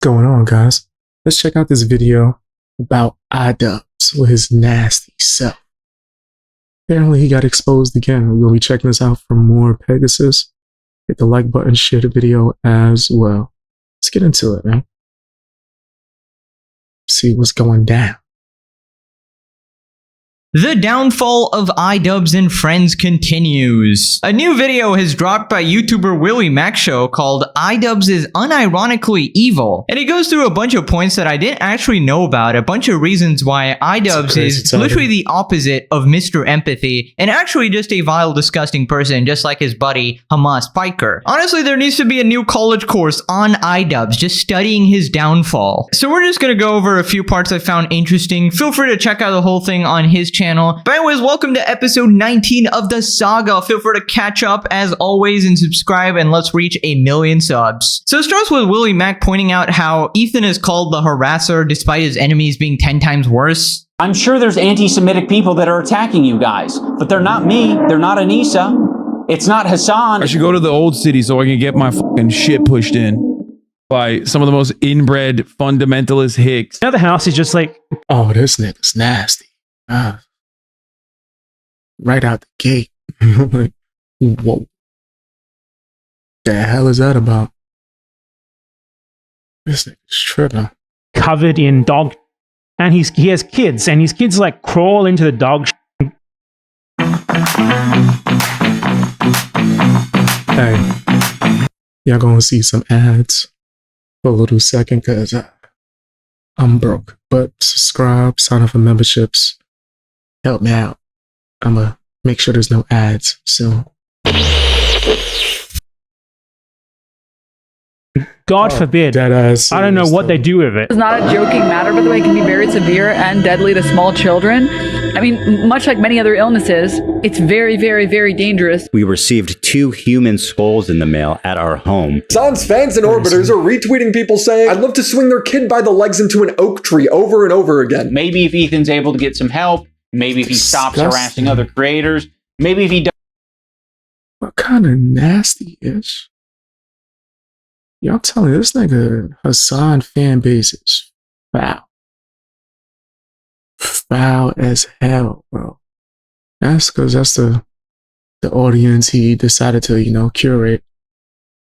Going on, guys? Let's check out this video about IDubbbz with his nasty self. Apparently he got exposed again. We'll be checking this out for more Pegasus. Hit the like button, share the video as well. Let's get into it, man. See what's going down. The downfall of IDubbbz and friends continues. A new video has dropped by YouTuber Willie Mac Show called IDubbbz is unironically evil. And he goes through a bunch of points that I didn't actually know about, a bunch of reasons why IDubbbz is literally the opposite of Mr. Empathy, and actually just a vile, disgusting person, just like his buddy Hamas Piker. Honestly, there needs to be a new college course on IDubbbz, just studying his downfall. So we're just gonna go over a few parts I found interesting. Feel free to check out the whole thing on his channel. But anyways, welcome to episode 19 of the saga. Feel free to catch up as always and subscribe, and let's reach 1 million subs. So it starts with Willie Mac pointing out how Ethan is called the harasser despite his enemies being 10 times worse. I'm sure there's anti-Semitic people that are attacking you guys, but they're not me. They're not Anissa. It's not Hasan. I should go to the old city so I can get my fucking shit pushed in by some of the most inbred fundamentalist hicks. Now the house is just like, oh, this nigga's nasty. Right out the gate. Like, whoa. The hell is that about? This nigga's tripping. covered in dog, and he has kids, and his kids like crawl into the dog. Hey, y'all gonna see some ads for a little second because I'm broke. But subscribe, sign up for memberships, help me out. I'ma make sure there's no ads soon. God forbid. I don't know what they do with it. It's not a joking matter, by the way. It can be very severe and deadly to small children. I mean, much like many other illnesses, it's very, very, very dangerous. We received 2 human skulls in the mail at our home. Hasan's fans and orbiters are retweeting people saying, I'd love to swing their kid by the legs into an oak tree over and over again. Maybe if Ethan's able to get some help, maybe if he stops harassing other creators, maybe if he does. What kind of nasty-ish? Y'all telling me this nigga Hasan fan base is foul. Foul as hell, bro. That's because that's the audience he decided to, you know, curate.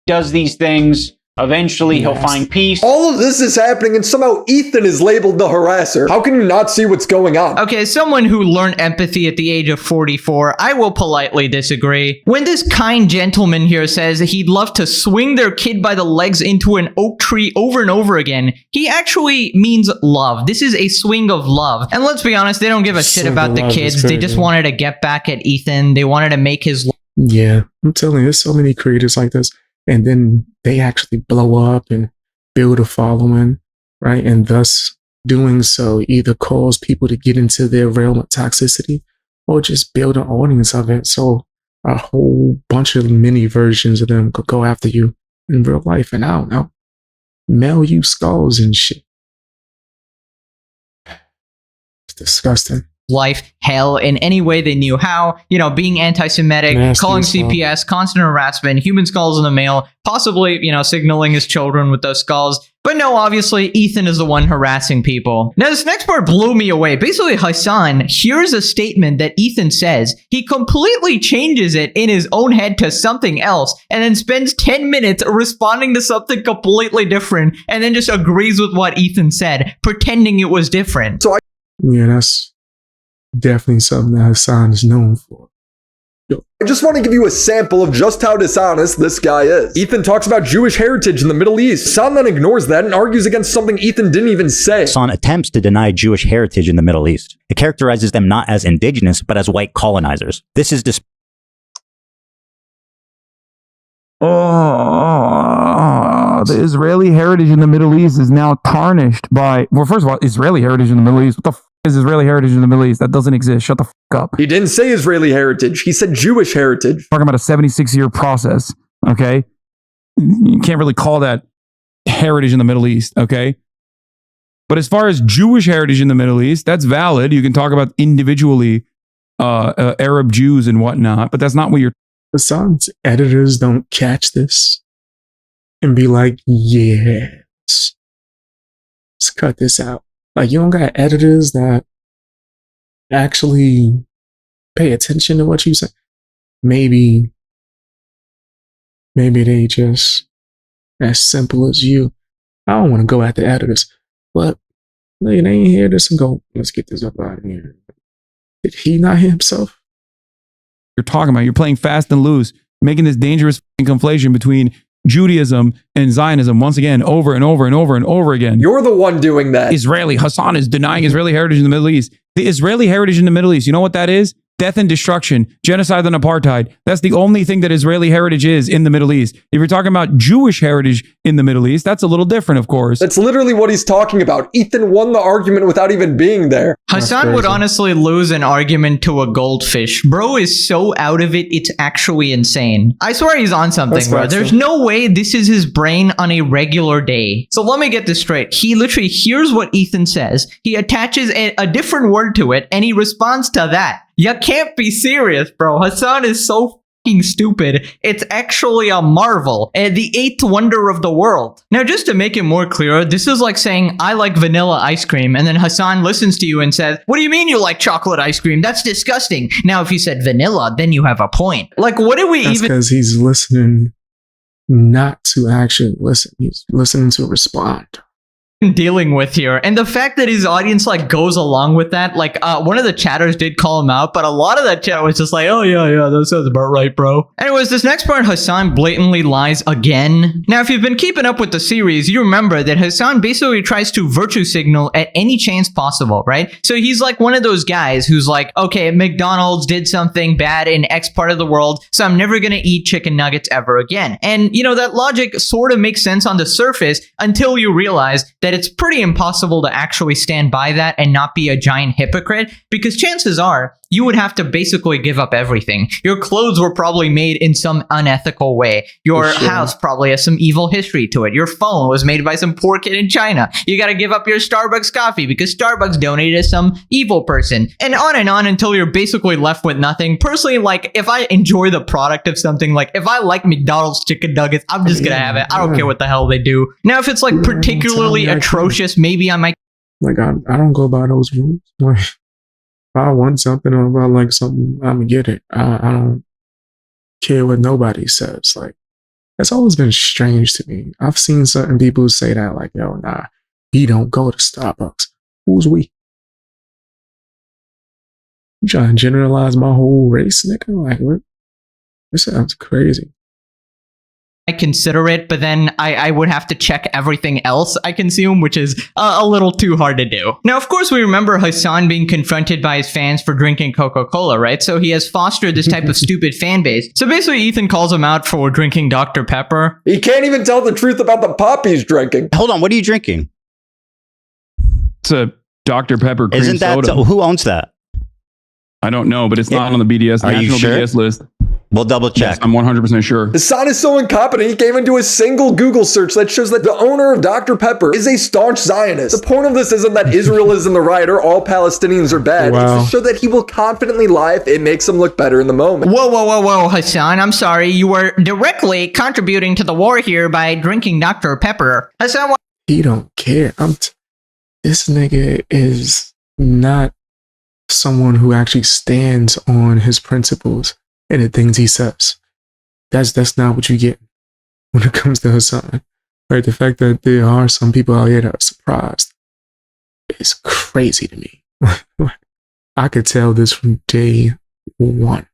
Does these things, eventually he'll find peace. All of this is happening and somehow Ethan is labeled the harasser. How can you not see what's going on? Okay, as someone who learned empathy at the age of 44, I will politely disagree. When this kind gentleman here says he'd love to swing their kid by the legs into an oak tree over and over again, he actually means love. This is a swing of love. And let's be honest, they don't give a shit about the kids. They just wanted to get back at Ethan. They wanted to make his... Yeah, I'm telling you, there's so many creators like this. And then they actually blow up and build a following, right? And thus doing so either cause people to get into their realm of toxicity or just build an audience of it. So a whole bunch of mini versions of them could go after you in real life. And I don't know, mail you skulls and shit. It's disgusting. Life hell in any way they knew how, you know, being anti-Semitic, calling CPS, constant harassment, human skulls in the mail, possibly, you know, signaling his children with those skulls. But no, obviously, Ethan is the one harassing people. Now, this next part blew me away. Basically, Hasan hears a statement that Ethan says. He completely changes it in his own head to something else, and then spends 10 minutes responding to something completely different, and then just agrees with what Ethan said, pretending it was different. So yeah, that's definitely something that Hasan is known for. I just want to give you a sample of just how dishonest this guy is. Ethan talks about Jewish heritage in the Middle East. Hasan then ignores that and argues against something Ethan didn't even say. Hasan attempts to deny Jewish heritage in the Middle East. It characterizes them not as indigenous, but as white colonizers. This is the Israeli heritage in the Middle East is now tarnished by, well, first of all, Israeli heritage in the Middle East. What the f is Israeli heritage in the Middle East? That doesn't exist. Shut the f up. He didn't say Israeli heritage. He said Jewish heritage. Talking about a 76-year process, okay? You can't really call that heritage in the Middle East, okay? But as far as Jewish heritage in the Middle East, that's valid. You can talk about individually Arab Jews and whatnot, but that's not what you're... Hasan's editors don't catch this and be like, yes, cut this out. Like, you don't got editors that actually pay attention to what you say. Maybe they just as simple as you. I don't want to go at the editors, but they ain't hear this and go, let's get this up out of here. Did he not hear himself? You're talking about. You're playing fast and loose, making this dangerous conflation between Judaism and Zionism once again, over and over and over and over again. You're the one doing that. Hasan is denying Israeli heritage in the Middle East. The Israeli heritage in the Middle East, you know what that is? Death and destruction, genocide and apartheid. That's the only thing that Israeli heritage is in the Middle East. If you're talking about Jewish heritage in the Middle East, that's a little different, of course. That's literally what he's talking about. Ethan won the argument without even being there. Hasan would honestly lose an argument to a goldfish. Bro is so out of it, it's actually insane. I swear he's on something, bro. There's no way this is his brain on a regular day. So let me get this straight. He literally hears what Ethan says, he attaches a different word to it, and he responds to that. You can't be serious, bro. Hasan is so fucking stupid. It's actually a marvel. The eighth wonder of the world. Now, just to make it more clear, this is like saying, I like vanilla ice cream, and then Hasan listens to you and says, what do you mean you like chocolate ice cream? That's disgusting. Now, if you said vanilla, then you have a point. Like, what do we That's even... because he's listening not to actually listen. He's listening to respond. Dealing with here, and the fact that his audience like goes along with that, like one of the chatters did call him out, but a lot of that chat was just like, oh yeah, that sounds about right, bro. Anyways, this next part, Hasan blatantly lies again. Now, if you've been keeping up with the series, you remember that Hasan basically tries to virtue signal at any chance possible, right? So he's like one of those guys who's like, okay, McDonald's did something bad in X part of the world, so I'm never gonna eat chicken nuggets ever again. And you know, that logic sort of makes sense on the surface until you realize that it's pretty impossible to actually stand by that and not be a giant hypocrite, because chances are you would have to basically give up everything. Your clothes were probably made in some unethical way. Your house probably has some evil history to it. Your phone was made by some poor kid in China. You gotta give up your Starbucks coffee because Starbucks donated to some evil person. And on until you're basically left with nothing. Personally, like, if I enjoy the product of something, like if I like McDonald's chicken nuggets, I'm just gonna have it. I don't care what the hell they do. Now, if it's like particularly atrocious, maybe I might... Like, I don't go by those rules. Like, if I want something or if I like something, I'm gonna get it. I don't care what nobody says. Like, that's always been strange to me. I've seen certain people say that, like, yo, nah, he don't go to Starbucks. Who's we? You trying to generalize my whole race, nigga? Like, what? This sounds crazy. I consider it, but then I would have to check everything else I consume, which is a little too hard to do. Now, of course, we remember Hasan being confronted by his fans for drinking Coca-Cola, right? So he has fostered this type of stupid fan base. So basically, Ethan calls him out for drinking Dr. Pepper. He can't even tell the truth about the pop he's drinking. Hold on, what are you drinking? It's a Dr. Pepper cream Isn't that soda. who owns that? I don't know, but it's not on the BDS Are you national sure? BDS list. We'll double check. Yes, I'm 100% sure. Hasan is so incompetent, he can't even do a single Google search that shows that the owner of Dr. Pepper is a staunch Zionist. The point of this isn't that Israel is in the right or all Palestinians are bad. Wow. It's to show that he will confidently lie if it makes him look better in the moment. Whoa, Hasan, I'm sorry. You were directly contributing to the war here by drinking Dr. Pepper. Hasan, He don't care. This nigga is not someone who actually stands on his principles and the things he says. That's not what you get when it comes to Hasan. Right? The fact that there are some people out here that are surprised is crazy to me. I could tell this from day one.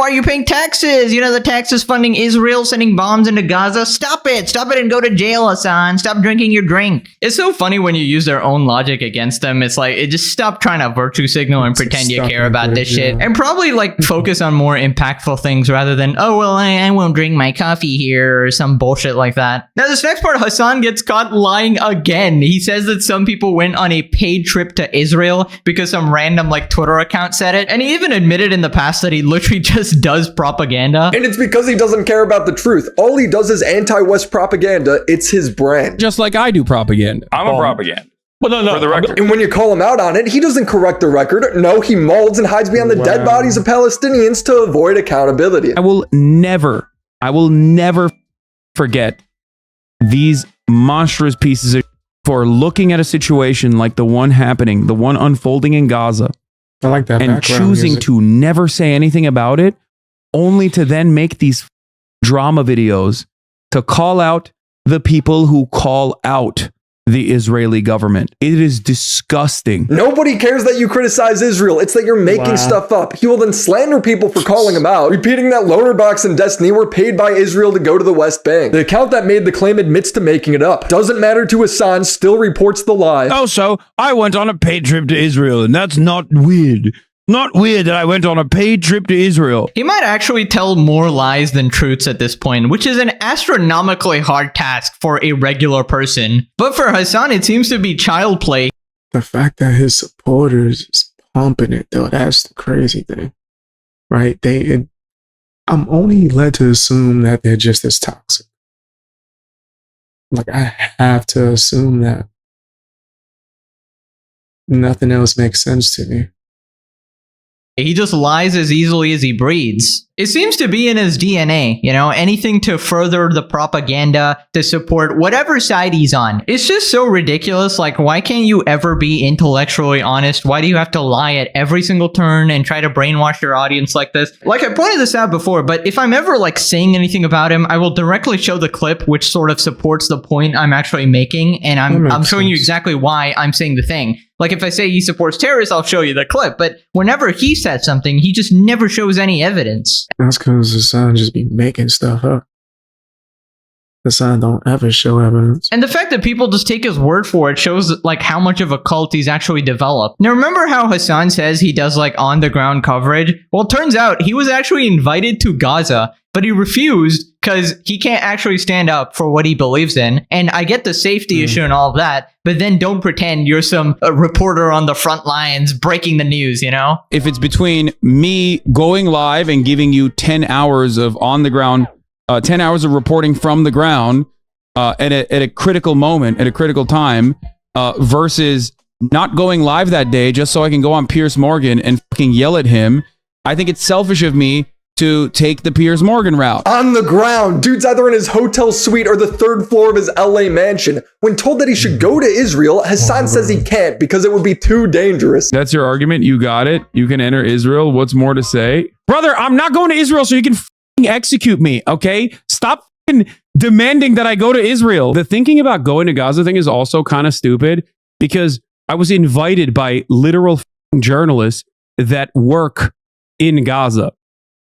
why are you paying taxes? You know, the taxes funding Israel, sending bombs into Gaza. Stop it and go to jail, Hasan. Stop drinking your drink. It's so funny when you use their own logic against them. It's like, just stop trying to virtue signal and pretend you care about this shit. And probably like focus on more impactful things rather than, oh, well, I won't drink my coffee here or some bullshit like that. Now, this next part, Hasan gets caught lying again. He says that some people went on a paid trip to Israel because some random like Twitter account said it. And he even admitted in the past that he literally just does propaganda. And it's because he doesn't care about the truth. All he does is anti-West propaganda. It's his brand. Just like I do propaganda. I'm a propaganda. Well, no. For the record. And when you call him out on it, he doesn't correct the record. No, he molds and hides behind the dead bodies of Palestinians to avoid accountability. I will never forget these monstrous pieces of for looking at a situation like the one happening, the one unfolding in Gaza, I like that. and choosing to never say anything about it, only to then make these drama videos to call out the people who call out the Israeli government. It is disgusting. Nobody cares that you criticize Israel. It's that you're making stuff up. He will then slander people for calling him out, repeating that loaner box and Destiny were paid by Israel to go to the West Bank. The account that made the claim admits to making it up. Doesn't matter to Hasan, still reports the lie. Also, I went on a paid trip to Israel, and that's not weird. Not weird that I went on a paid trip to Israel. He might actually tell more lies than truths at this point, which is an astronomically hard task for a regular person. But for Hasan, it seems to be child play. The fact that his supporters is pumping it, though, that's the crazy thing, right? I'm only led to assume that they're just as toxic. Like, I have to assume that. Nothing else makes sense to me. He just lies as easily as he breathes. It seems to be in his DNA, you know, anything to further the propaganda, to support whatever side he's on. It's just so ridiculous. Like, why can't you ever be intellectually honest? Why do you have to lie at every single turn and try to brainwash your audience like this? Like, I pointed this out before, but if I'm ever like saying anything about him, I will directly show the clip which sort of supports the point I'm actually making, and I'm showing you exactly why I'm saying the thing. Like, if I say he supports terrorists, I'll show you the clip. But whenever he said something, he just never shows any evidence. That's because Hasan just be making stuff up. Hasan don't ever show evidence. And the fact that people just take his word for it shows like how much of a cult he's actually developed. Now, remember how Hasan says he does like on-the-ground coverage? Well, it turns out he was actually invited to Gaza, but he refused because he can't actually stand up for what he believes in. And I get the safety issue and all of that, but then don't pretend you're some reporter on the front lines breaking the news, you know? If it's between me going live and giving you 10 hours of on the ground, 10 hours of reporting from the ground at a critical moment, at a critical time, versus not going live that day just so I can go on Piers Morgan and fucking yell at him, I think it's selfish of me to take the Piers Morgan route. On the ground, dude's either in his hotel suite or the third floor of his LA mansion. When told that he should go to Israel, Hasan says he can't because it would be too dangerous. That's your argument? You got it? You can enter Israel? What's more to say? Brother, I'm not going to Israel so you can fucking execute me, okay? Stop fucking demanding that I go to Israel. The thinking about going to Gaza thing is also kind of stupid because I was invited by literal fucking journalists that work in Gaza.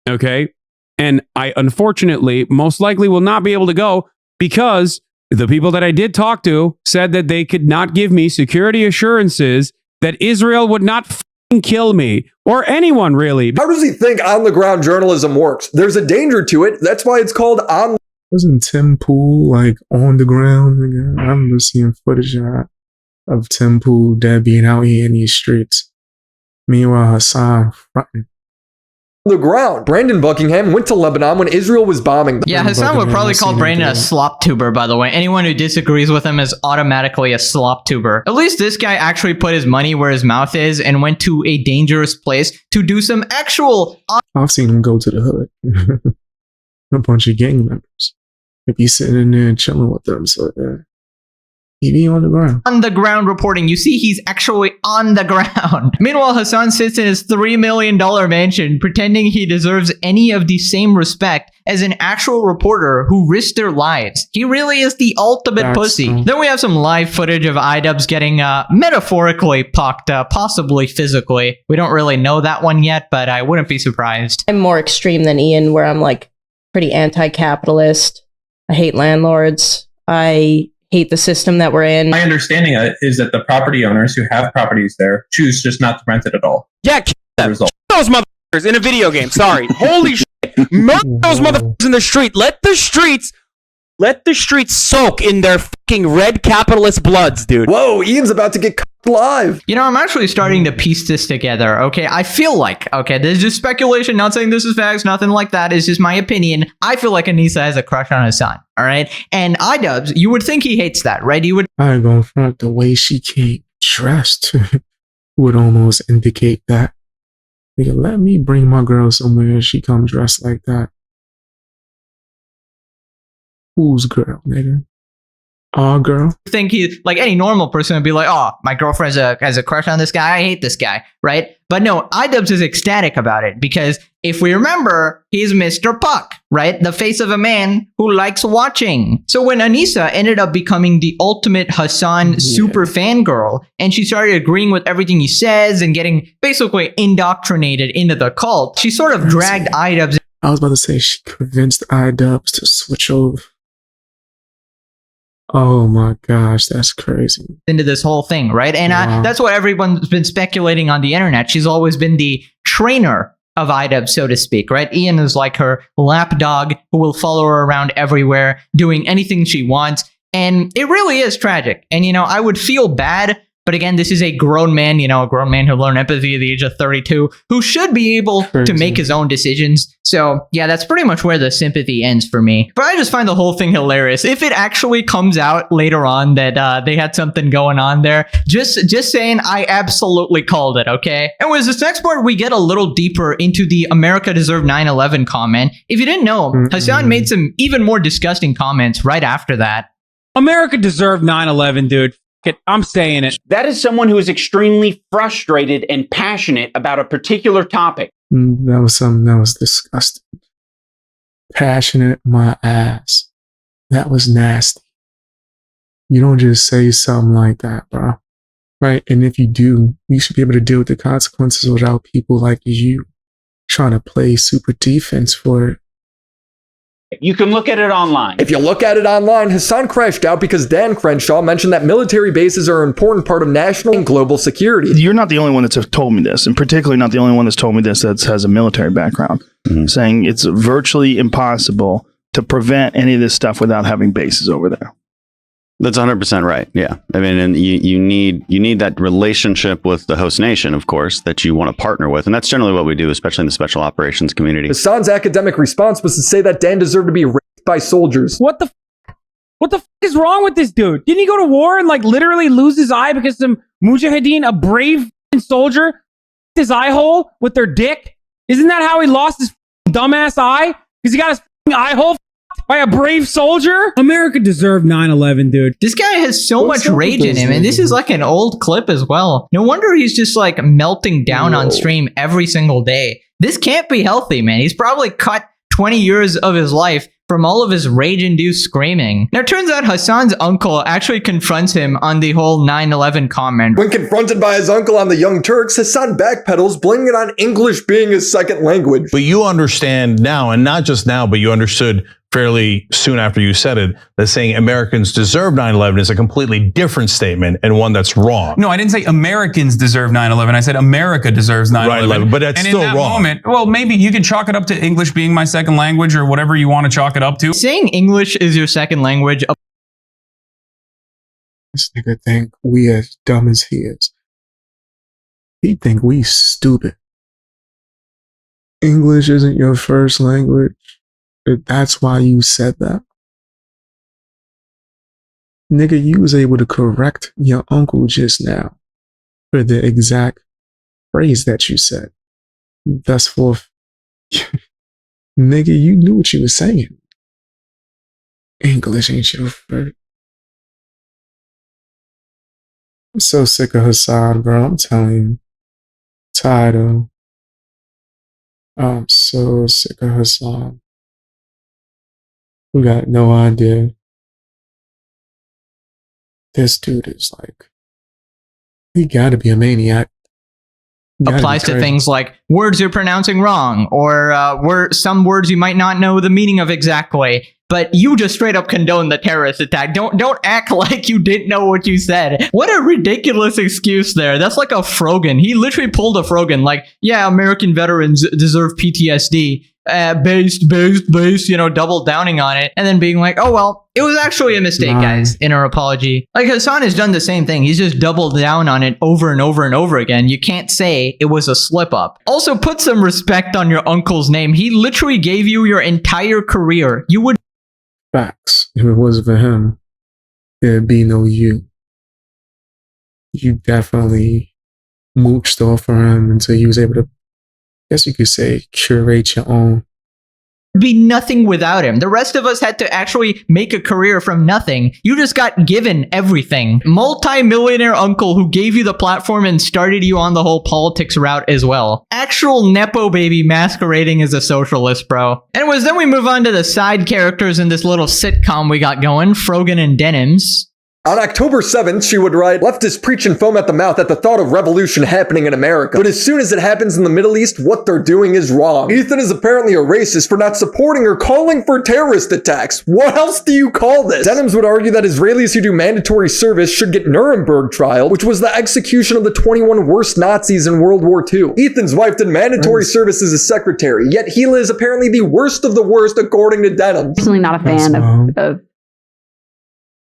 Okay. And I unfortunately most likely will not be able to go because the people that I did talk to said that they could not give me security assurances that Israel would not fucking kill me or anyone really. How does he think on the ground journalism works? There's a danger to it. That's why it's called on. Wasn't Tim Pool like on the ground? I remember seeing footage of Tim Pool dead being out here in these streets. Meanwhile, Hasan fronting. The ground. Brandon Buckingham went to Lebanon when Israel was bombing them. Yeah, Hasan would probably call Brandon a slop tuber, by the way. Anyone who disagrees with him is automatically a slop tuber. At least this guy actually put his money where his mouth is and went to a dangerous place to do some actual... I've seen him go to the hood. A bunch of gang members. If he's sitting in there and chilling with them, so he be on the ground. On the ground reporting. You see, he's actually on the ground. Meanwhile, Hasan sits in his $3 million mansion pretending he deserves any of the same respect as an actual reporter who risked their lives. He really is the ultimate pussy. Then we have some live footage of IDubbbz getting metaphorically pucked, possibly physically. We don't really know that one yet, but I wouldn't be surprised. I'm more extreme than Ian, where I'm like pretty anti-capitalist. I hate landlords. I hate the system that we're in. My understanding is that the property owners who have properties there choose just not to rent it at all. Yeah, kill those motherfuckers in a video game. Sorry. Holy shit. Murder those motherfuckers in the street. Let the streets soak in their fucking red capitalist bloods, dude. Whoa, Ian's about to get live. You know, I'm actually starting to piece this together, okay? I feel like, okay, this is just speculation, not saying this is facts, nothing like that. It's just my opinion. I feel like Anissa has a crush on Hasan, all right? And IDubbbz, you would think he hates that, right? You would... I ain't gonna front, the way she came dressed would almost indicate that. Nigga, let me bring my girl somewhere and she come dressed like that. Whose girl, nigga? Oh, girl. Think he, like any normal person would be like, oh, my girlfriend has a crush on this guy. I hate this guy, right? But no, IDubbbz is ecstatic about it because if we remember, he's Mr. Puck, right? The face of a man who likes watching. So when Anissa ended up becoming the ultimate Hasan super fangirl, and she started agreeing with everything he says and getting basically indoctrinated into the cult, she sort of dragged IDubbbz. I was about to say she convinced IDubbbz to switch over. Oh my gosh, that's crazy. Into this whole thing, right? And that's what everyone's been speculating on the internet. She's always been the trainer of IDubbbz, so to speak, right? Ian is like her lapdog who will follow her around everywhere, doing anything she wants. And it really is tragic. And, you know, I would feel bad. But again, this is a grown man, you know, a grown man who learned empathy at the age of 32, who should be able to make his own decisions. So yeah, that's pretty much where the sympathy ends for me. But I just find the whole thing hilarious. If it actually comes out later on that they had something going on there, just saying, I absolutely called it, okay? And with this next part, we get a little deeper into the America deserved 9/11 comment. If you didn't know, Hasan made some even more disgusting comments right after that. America deserved 9/11, dude. I'm saying it. That is someone who is extremely frustrated and passionate about a particular topic. That was something that was disgusting. Passionate, my ass. That was nasty. You don't just say something like that, bro. Right? And if you do, you should be able to deal with the consequences without people like you trying to play super defense for it. You can look at it online. If you look at it online, Hasan crashed out because Dan Crenshaw mentioned that military bases are an important part of national and global security. You're not the only one that's told me this, and particularly not the only one that's told me this that has a military background, saying it's virtually impossible to prevent any of this stuff without having bases over there. That's 100% right. Yeah. I mean, and you need that relationship with the host nation, of course, that you want to partner with. And that's generally what we do, especially in the special operations community. Hasan's academic response was to say that Dan deserved to be raped by soldiers. What the f is wrong with this dude? Didn't he go to war and like literally lose his eye because some mujahideen, a brave soldier, his eye hole with their dick? Isn't that how he lost his dumbass eye? Because he got his eye hole by a brave soldier? America deserved 9/11, dude. This guy has so much rage in him, and this is like an old clip as well. No wonder he's just like melting down on stream every single day. This can't be healthy, man. He's probably cut 20 years of his life from all of his rage-induced screaming. Now, it turns out Hasan's uncle actually confronts him on the whole 9/11 comment. When confronted by his uncle on the Young Turks, Hasan backpedals, blaming it on English being his second language. But you understand now, and not just now, but you understood fairly soon after you said it, that saying Americans deserve 9/11 is a completely different statement and one that's wrong. No, I didn't say Americans deserve 9/11. I said America deserves 9/11. Right, but that's and still in that wrong. Moment, well, maybe you can chalk it up to English being my second language or whatever you want to chalk it up to. Saying English is your second language. This nigga think we as dumb as he is. He think we stupid. English isn't your first language. That's why you said that. Nigga, you was able to correct your uncle just now for the exact phrase that you said. Thus forth. Nigga, you knew what you were saying. English ain't your first. I'm so sick of Hasan, bro. I'm telling you. Tired of. I'm so sick of Hasan. We got no idea. This dude is like, he gotta be a maniac. Applies to things like words you're pronouncing wrong, or some words you might not know the meaning of exactly. But you just straight up condone the terrorist attack. Don't act like you didn't know what you said. What a ridiculous excuse there. That's like a Frogan. He literally pulled a Frogan. Like, yeah, American veterans deserve PTSD. Based, you know, double downing on it, and then being like, oh, well, it was actually a mistake, guys, in our apology. Like, Hasan has done the same thing. He's just doubled down on it over and over and over again. You can't say it was a slip up. Also, put some respect on your uncle's name. He literally gave you your entire career. You would... Facts. If it wasn't for him, there'd be no you. You definitely mooched off for him until he was able to, I guess you could say, curate your own be nothing without him. The rest of us had to actually make a career from nothing. You just got given everything. Multi-millionaire uncle who gave you the platform and started you on the whole politics route as well. Actual Nepo baby masquerading as a socialist, bro. Anyways, then we move on to the side characters in this little sitcom we got going, Frogan and Denims. On October 7th, she would write, leftists preach and foam at the mouth at the thought of revolution happening in America. But as soon as it happens in the Middle East, what they're doing is wrong. Ethan is apparently a racist for not supporting or calling for terrorist attacks. What else do you call this? Denims would argue that Israelis who do mandatory service should get Nuremberg trial, which was the execution of the 21 worst Nazis in World War II. Ethan's wife did mandatory service as a secretary, yet Gila is apparently the worst of the worst according to Denims. Personally not a fan of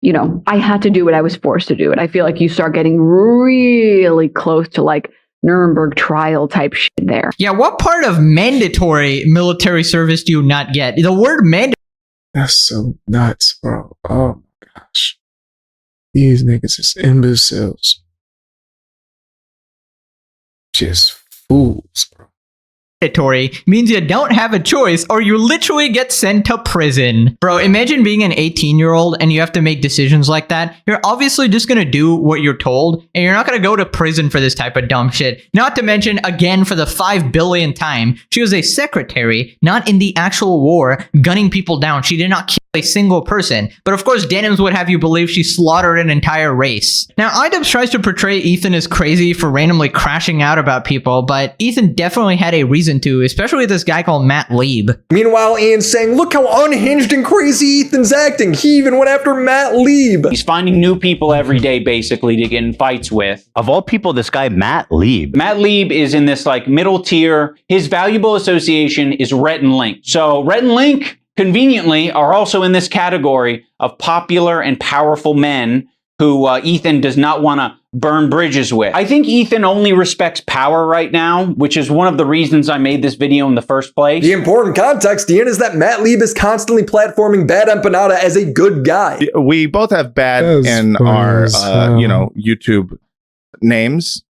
you know, I had to do what I was forced to do. And I feel like you start getting really close to like Nuremberg trial type shit there. Yeah, what part of mandatory military service do you not get? The word mandatory. That's so nuts, bro. Oh my gosh. These niggas is imbeciles. Just fools, bro. Mandatory means you don't have a choice or you literally get sent to prison. Bro, imagine being an 18-year-old and you have to make decisions like that. You're obviously just gonna do what you're told and you're not gonna go to prison for this type of dumb shit. Not to mention, again, for the 5 billionth time, she was a secretary, not in the actual war, gunning people down. She did not kill a single person. But of course, Denims would have you believe she slaughtered an entire race. Now, IDubbbz tries to portray Ethan as crazy for randomly crashing out about people, but Ethan definitely had a reason to, especially with this guy called Matt Lieb. Meanwhile, Ian's saying, look how unhinged and crazy Ethan's acting. He even went after Matt Lieb. He's finding new people every day, basically, to get in fights with. Of all people, this guy, Matt Lieb. Matt Lieb is in this like middle tier. His valuable association is Rhett and Link. So Rhett and Link, conveniently, are also in this category of popular and powerful men who Ethan does not want to burn bridges with. I think Ethan only respects power right now, which is one of the reasons I made this video in the first place. The important context, Ian, is that Matt Lieb is constantly platforming Bad Empanada as a good guy. We both have bad in our, you know, YouTube names,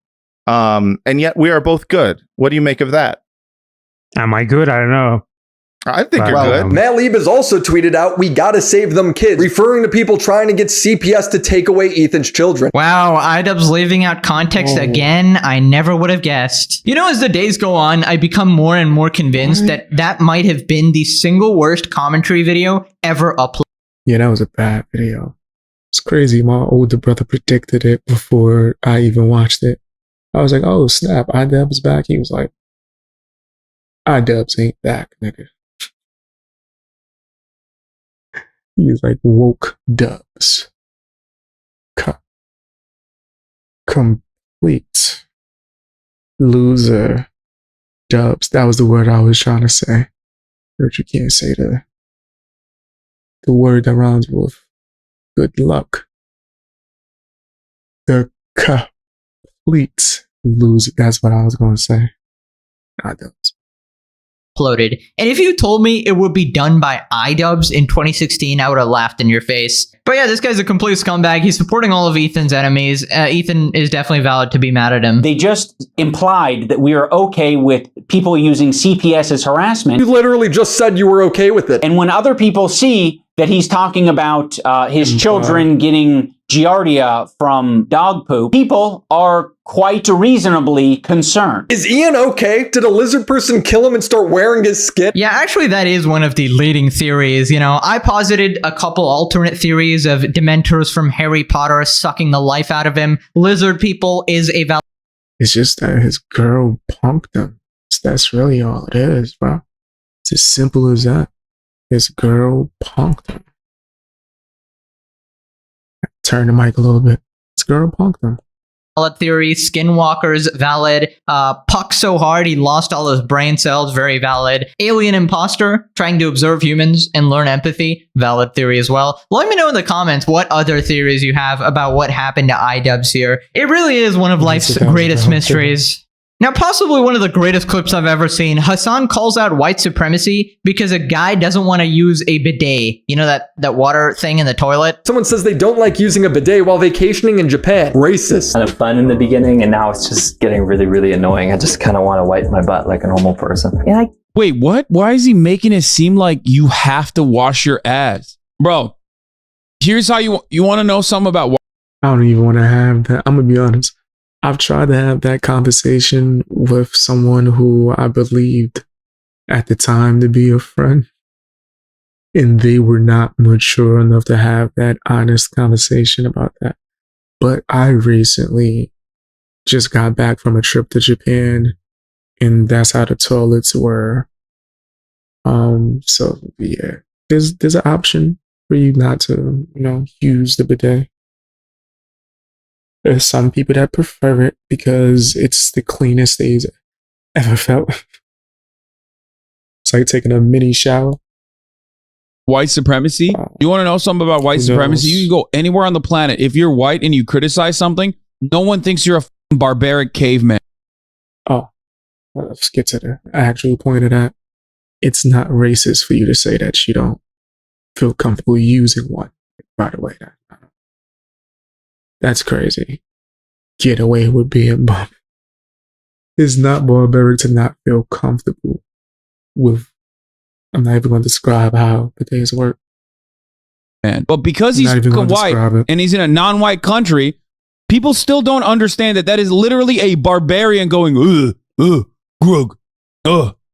and yet we are both good. What do you make of that? Am I good? I don't know. I think you're good. Matt Lieb has also tweeted out, we gotta save them kids, referring to people trying to get CPS to take away Ethan's children. Wow, IDubbbz leaving out context again. I never would have guessed. You know, as the days go on, I become more and more convinced that that might have been the single worst commentary video ever uploaded. Yeah, that was a bad video. It's crazy. My older brother predicted it before I even watched it. I was like, oh snap, IDubbbz back. He was like, IDubbbz ain't back, nigga. He's like, woke dubs. Complete loser dubs. That was the word I was trying to say. But you can't say the word that rhymes with good luck. The complete loser. That's what I was going to say. IDubbbz. Uploaded. And if you told me it would be done by IDubbbz in 2016, I would have laughed in your face. But yeah, this guy's a complete scumbag. He's supporting all of Ethan's enemies. Ethan is definitely valid to be mad at him. They just implied that we are okay with people using CPS as harassment. You literally just said you were okay with it. And when other people see that he's talking about his children getting giardia from dog poop, people are quite reasonably concerned. Is Ian okay? Did a lizard person kill him and start wearing his skin? Yeah, actually that is one of the leading theories. You know, I posited a couple alternate theories of Dementors from Harry Potter sucking the life out of him. Lizard people is a valid. It's just that his girl punked him. That's really all it is, bro. It's as simple as that. His girl punked him. Turn the mic a little bit. His girl punked him. Valid theory. Skinwalkers, valid. Puck so hard he lost all his brain cells, very valid. Alien imposter, trying to observe humans and learn empathy, valid theory as well. Let me know in the comments what other theories you have about what happened to IDubbbz here. It really is one of life's greatest mysteries. Now, possibly one of the greatest clips I've ever seen. Hasan calls out white supremacy because a guy doesn't want to use a bidet. You know that water thing in the toilet? Someone says they don't like using a bidet while vacationing in Japan. Racist. Kind of fun in the beginning, and now it's just getting really, really annoying. I just kind of want to wipe my butt like a normal person. And Wait, what? Why is he making it seem like you have to wash your ass? Bro, here's how you want to know something about why. I don't even want to have that. I'm going to be honest. I've tried to have that conversation with someone who I believed at the time to be a friend, and they were not mature enough to have that honest conversation about that. But I recently just got back from a trip to Japan, and that's how the toilets were. So yeah, there's an option for you not to, use the bidet. There's some people that prefer it because it's the cleanest they've ever felt. It's like taking a mini shower. White supremacy? You want to know something about white supremacy? You can go anywhere on the planet. If you're white and you criticize something, no one thinks you're a barbaric caveman. Oh, let's get to the actual point of that. It's not racist for you to say that you don't feel comfortable using one. By the way, that's crazy. Get away with being bum. It's not barbaric to not feel comfortable with. I'm not even going to describe how bidets work. But because he's white and he's in a non-white country, people still don't understand that is literally a barbarian going, grug,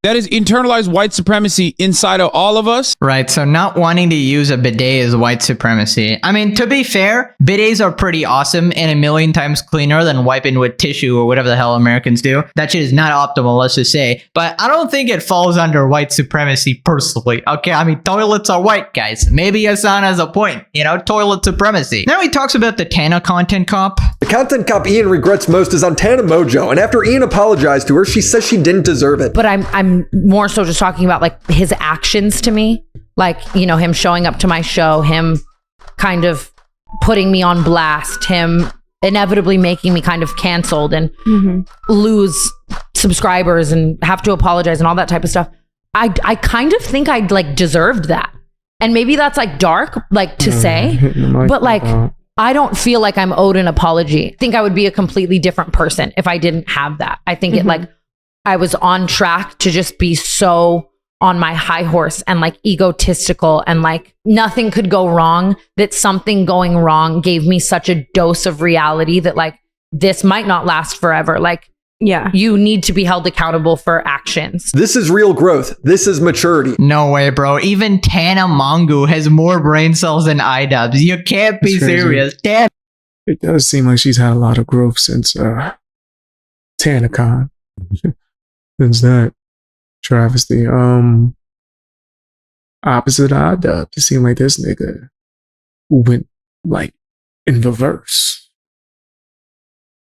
That is internalized white supremacy inside of all of us. Right, so not wanting to use a bidet is white supremacy. I mean, to be fair, bidets are pretty awesome and a million times cleaner than wiping with tissue or whatever the hell Americans do. That shit is not optimal, let's just say. But I don't think it falls under white supremacy personally. Okay, I mean, toilets are white, guys. Maybe Hasan has a point, toilet supremacy. Now he talks about the Tana content cop. The content cop Ian regrets most is on Tana Mojo, and after Ian apologized to her, she says she didn't deserve it. But I'm more so just talking about like his actions to me, like, him showing up to my show, him kind of putting me on blast, him inevitably making me kind of canceled and lose subscribers and have to apologize and all that type of stuff. I kind of think I'd like deserved that. And maybe that's like dark, like to say, but like, I don't feel like I'm owed an apology. I think I would be a completely different person if I didn't have that. I think it like, I was on track to just be so on my high horse and like egotistical and like nothing could go wrong, that something going wrong gave me such a dose of reality that like this might not last forever. Like, yeah, you need to be held accountable for actions. This is real growth. This is maturity. No way, bro. Even Tana Mongo has more brain cells than IDubbbz. You can't be serious. Damn. It does seem like she's had a lot of growth since TanaCon. Since that travesty. Opposite IDubbbz. It seemed like this nigga went like in reverse.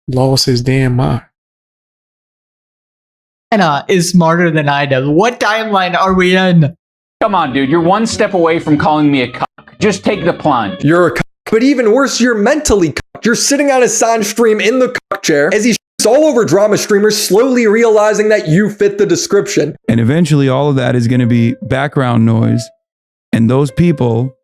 Lost his damn mind. Tana is smarter than IDubbbz. What timeline are we in? Come on, dude. You're one step away from calling me a cuck. Just take the plunge. You're a cuck. But even worse, you're mentally cucked. You're sitting on Hasan's stream in the cuck chair as he's all over drama streamers, slowly realizing that you fit the description. And eventually all of that is going to be background noise. And those people,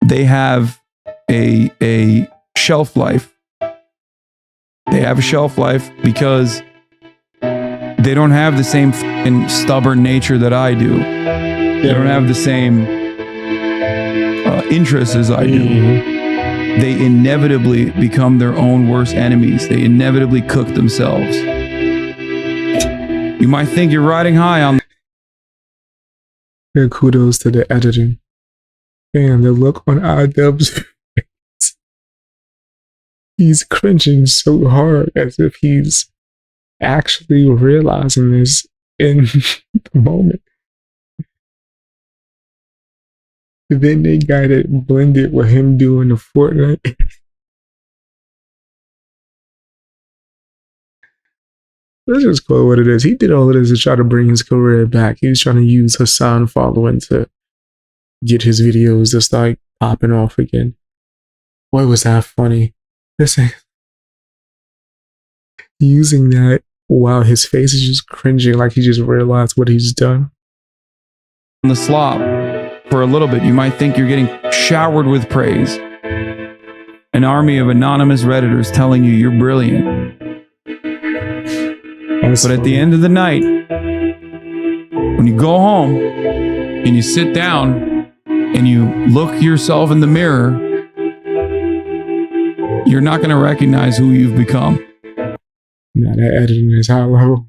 they have a shelf life. They have a shelf life because they don't have the same fucking stubborn nature that I do. They don't have the same interests as I do. They inevitably become their own worst enemies. They inevitably cook themselves. You might think you're riding high on... And kudos to the editing. Damn, the look on IDubbbz face. He's cringing so hard as if he's actually realizing this in the moment. Then they got it blended with him doing the Fortnite. Let's just call it what it is. He did all of this to try to bring his career back. He was trying to use Hasan following to get his videos to start popping off again. Boy, was that funny. Listen, using that while his face is just cringing like he just realized what he's done. On the slop. For a little bit, you might think you're getting showered with praise. An army of anonymous Redditors telling you you're brilliant. But at the end of the night, when you go home and you sit down and you look yourself in the mirror, you're not going to recognize who you've become. Nah, that editing is high level.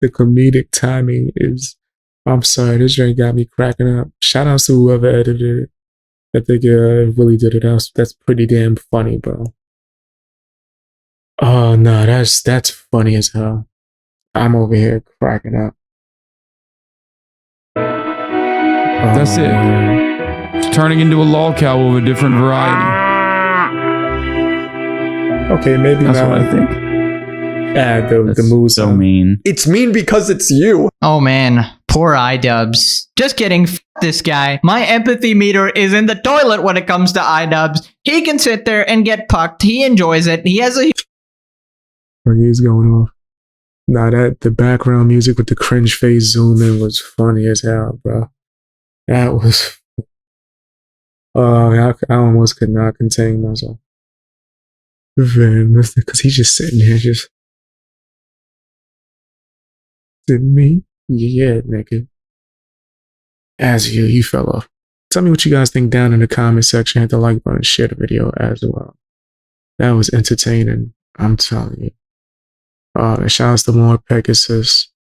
The comedic timing is, I'm sorry, this joint got me cracking up. Shout out to whoever edited it. I think really did it. That's pretty damn funny, bro. Oh no, that's funny as hell. I'm over here cracking up. That's it. It's turning into a lolcow of a different variety. Okay, maybe that's not. what I think. The moves so mean. It's mean because it's you. Oh man, poor IDubbbz. Just kidding, f this guy. My empathy meter is in the toilet when it comes to IDubbbz. He can sit there and get pucked. He enjoys it. He has a... He's going off. Nah, the background music with the cringe face zoom in was funny as hell, bro. That was... I almost could not contain myself. Because he's just sitting there just... Didn't me? Yeah, nigga. As you fell off. Tell me what you guys think down in the comment section. Hit the like button, share the video as well. That was entertaining, I'm telling you. And shout out to more Pegasus.